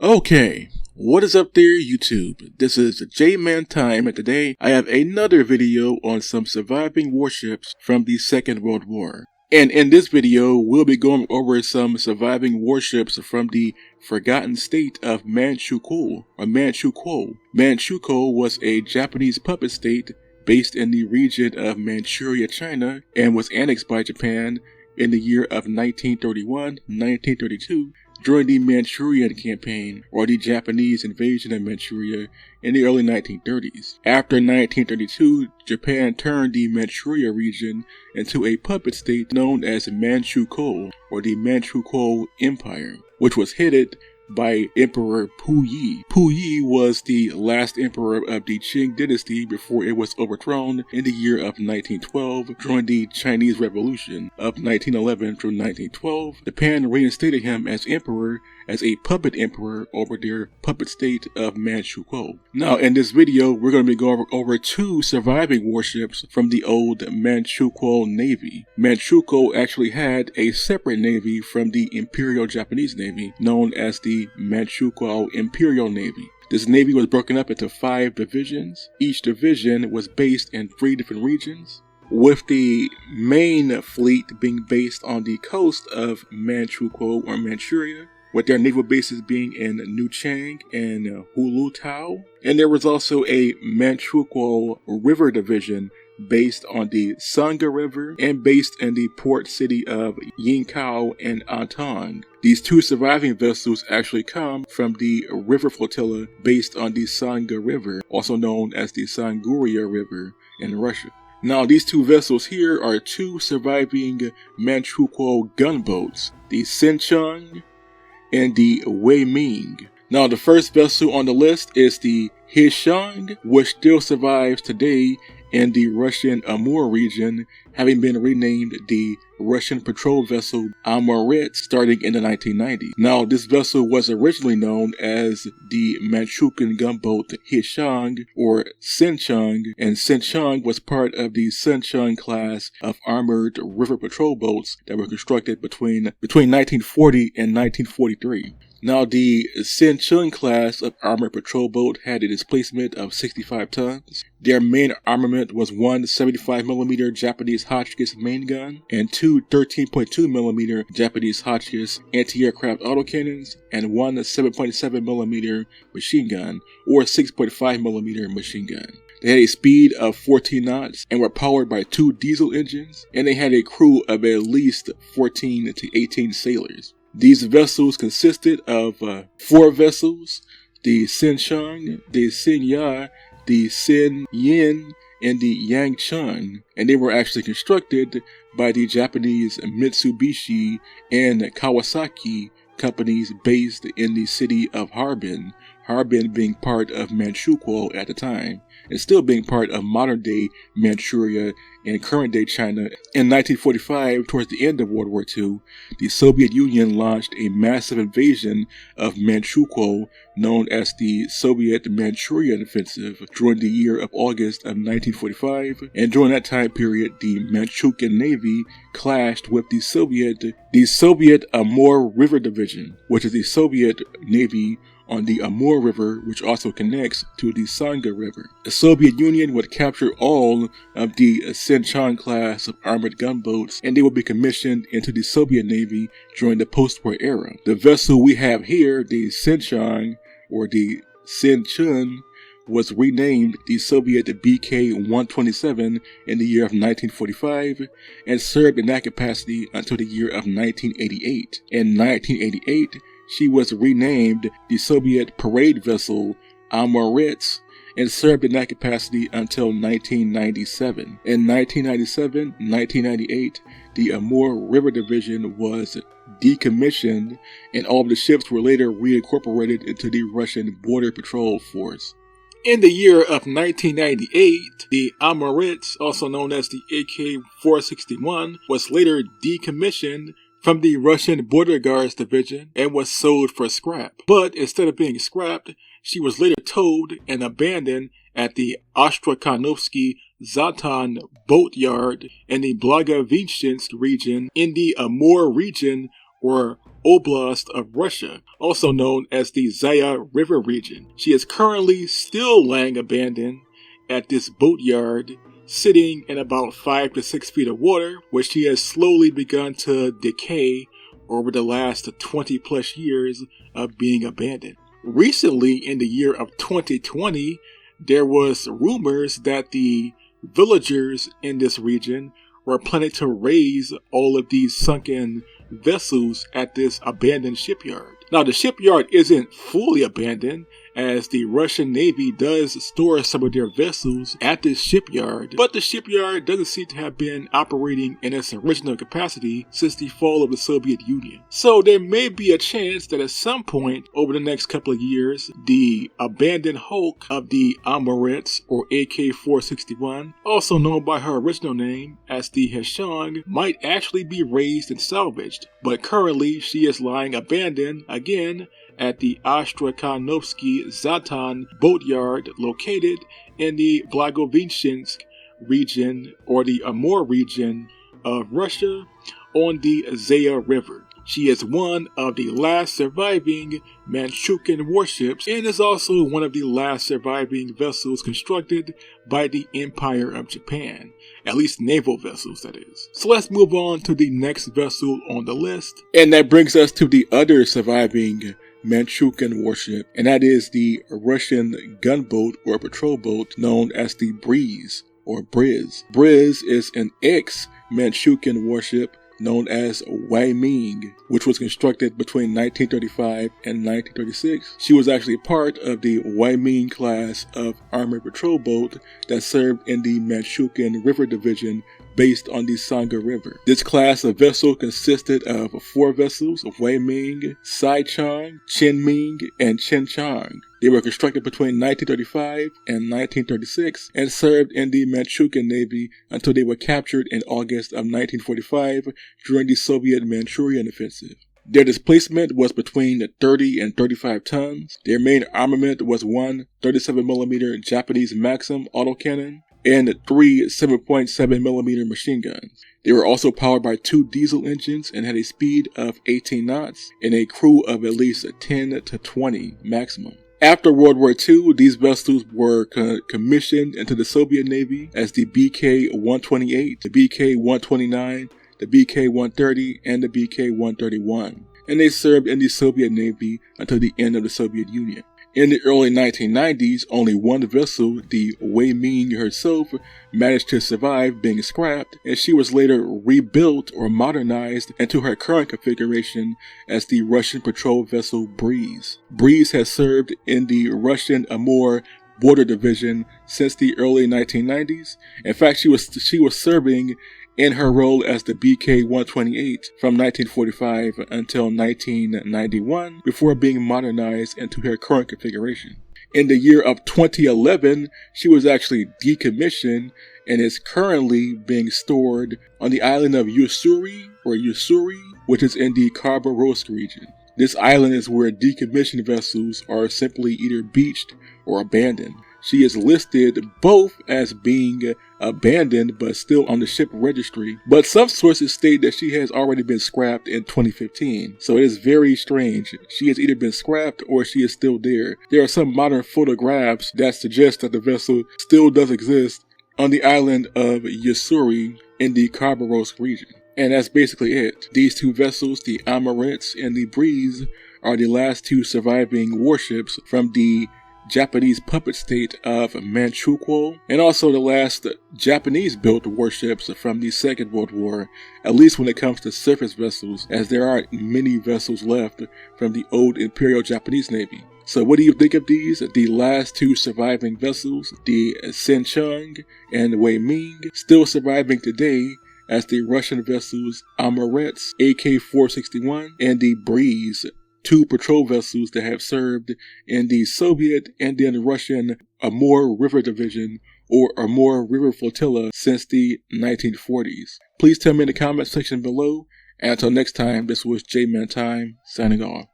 Okay, what is up there, YouTube? This is J-Man Time, and today I have another video on some surviving warships from the Second World War. And in this video, we'll be going over some surviving warships from the forgotten state of Manchukuo, or Manchukuo. Manchukuo was a Japanese puppet state based in the region of Manchuria, China, and was annexed by Japan in the year of 1931-1932 during the Manchurian campaign, or the Japanese invasion of Manchuria in the early 1930s. After 1932, Japan turned the Manchuria region into a puppet state known as Manchukuo, or the Manchukuo Empire, which was headed by Emperor Puyi. Puyi was the last emperor of the Qing dynasty before it was overthrown in the year of 1912 during the Chinese Revolution of 1911 through 1912. Japan reinstated him as emperor, as a puppet emperor over their puppet state of Manchukuo. Now in this video, we're going to be going over two surviving warships from the old Manchukuo Navy. Manchukuo actually had a separate navy from the Imperial Japanese Navy, known as the Manchukuo Imperial Navy. This navy was broken up into 5 divisions. Each division was based in 3 different regions, with the main fleet being based on the coast of Manchukuo or Manchuria, with their naval bases being in Nuchang and Hulutao. And there was also a Manchukuo River Division based on the Sangha River and based in the port city of Yinkao and Antong. These 2 surviving vessels actually come from the river flotilla based on the Sangha River, also known as the Sanguria River in Russia. Now these 2 vessels here are 2 surviving Manchukuo gunboats, the Hsin Chung and the Wei Ming. Now the first vessel on the list is the Hsing, which still survives today in the Russian Amur Region, having been renamed the Russian patrol vessel Amurets starting in the 1990s. Now this vessel was originally known as the Manchukuo gunboat Hsing or Hsin Chung, and Hsin Chung was part of the Hsin Chung class of armored river patrol boats that were constructed between 1940 and 1943. Now, the Hsin Chun class of armored patrol boat had a displacement of 65 tons. Their main armament was one 75mm Japanese Hotchkiss main gun and 2 13.2mm Japanese Hotchkiss anti-aircraft autocannons and one 7.7mm machine gun or 6.5mm machine gun. They had a speed of 14 knots and were powered by 2 diesel engines, and they had a crew of at least 14 to 18 sailors. These vessels consisted of 4 vessels: the Hsin Chung, the Hsin Ya, the Hsin Yin, and the Yang Chun, and they were actually constructed by the Japanese Mitsubishi and Kawasaki companies based in the city of Harbin, Harbin being part of Manchukuo at the time, and still being part of modern-day Manchuria and current-day China. In 1945, towards the end of World War II, the Soviet Union launched a massive invasion of Manchukuo known as the Soviet Manchurian Offensive during the year of August of 1945, and during that time period, the Manchukuo Navy clashed with the Soviet Amur River Division, which is the Soviet Navy on the Amur River, which also connects to the Sangha River. The Soviet Union would capture all of the Hsin Chung class of armored gunboats, and they would be commissioned into the Soviet Navy during the post-war era. The vessel we have here, the Hsin Chung, or the Hsin Chun, was renamed the Soviet BK-127 in the year of 1945 and served in that capacity until the year of 1988. In 1988, she was renamed the Soviet parade vessel Amurets and served in that capacity until 1997. In 1997-1998, the Amur River Division was decommissioned, and all of the ships were later reincorporated into the Russian Border Patrol Force. In the year of 1998, the Amurets, also known as the AK-461, was later decommissioned from the Russian Border Guards Division and was sold for scrap. But instead of being scrapped, she was later towed and abandoned at the Astrakhanovsky Zaton boat yard in the Blagoveshchensk region in the Amur Region, or Oblast of Russia, also known as the Zeya River region. She is currently still lying abandoned at this boatyard, sitting in about 5 to 6 feet of water, which she has slowly begun to decay over the last 20 plus years of being abandoned. Recently, in the year of 2020, there was rumors that the villagers in this region were planning to raise all of these sunken vessels at this abandoned shipyard. Now, the shipyard isn't fully abandoned, as the Russian Navy does store some of their vessels at this shipyard, but the shipyard doesn't seem to have been operating in its original capacity since the fall of the Soviet Union. So there may be a chance that at some point over the next couple of years, the abandoned hulk of the Amurets, or AK-461, also known by her original name as the Hsing, might actually be raised and salvaged, but currently she is lying abandoned again at the Astrakhanovsky Zaton boatyard located in the Blagoveshchensk region, or the Amur region of Russia, on the Zeya River. She is one of the last surviving Manchukuo warships and is also one of the last surviving vessels constructed by the Empire of Japan. At least naval vessels, that is. So let's move on to the next vessel on the list. And that brings us to the other surviving Manchukuo warship, and that is the Russian gunboat or patrol boat known as the Breeze or Briz. Briz is an ex-Manchukuo warship known as Wyoming, which was constructed between 1935 and 1936. She was actually part of the Wyoming class of armored patrol boat that served in the Manchukuo River Division based on the Sangha River. This class of vessel consisted of 4 vessels of Wyoming, Hsing Chung, Chinming, and Hsin Chung. They were constructed between 1935 and 1936 and served in the Manchukuo Navy until they were captured in August of 1945 during the Soviet Manchurian offensive. Their displacement was between 30 and 35 tons. Their main armament was one 37mm Japanese Maxim autocannon and 3 7.7mm machine guns. They were also powered by 2 diesel engines and had a speed of 18 knots and a crew of at least 10 to 20 maximum. After World War II, these vessels were commissioned into the Soviet Navy as the BK-128, the BK-129, the BK-130, and the BK-131, and they served in the Soviet Navy until the end of the Soviet Union. In the early 1990s, only one vessel, the Wyoming herself, managed to survive being scrapped, and she was later rebuilt or modernized into her current configuration as the Russian patrol vessel Breeze. Breeze has served in the Russian Amur border division since the early 1990s. In fact, she was serving in her role as the BK-128 from 1945 until 1991 before being modernized into her current configuration. In the year of 2011, she was actually decommissioned and is currently being stored on the island of Ussuri, which is in the Khabarovsk region. This island is where decommissioned vessels are simply either beached or abandoned. She is listed both as being abandoned but still on the ship registry, but some sources state that she has already been scrapped in 2015, so it is very strange. She has either been scrapped or she is still there. There are some modern photographs that suggest that the vessel still does exist on the island of Ussuri in the Khabarovsk region. And that's basically it. These 2 vessels, the Amurets and the Breeze, are the last 2 surviving warships from the Japanese puppet state of Manchukuo, and also the last Japanese-built warships from the Second World War, at least when it comes to surface vessels, as there aren't many vessels left from the old Imperial Japanese Navy. So what do you think of these? The last 2 surviving vessels, the Hsin Chung and Wyoming, still surviving today as the Russian vessels Amurets, AK-461, and the Breeze, 2 patrol vessels that have served in the Soviet and then Russian Amur River Division or Amur River Flotilla since the 1940s. Please tell me in the comment section below, and until next time, this was J-Man Time, signing off.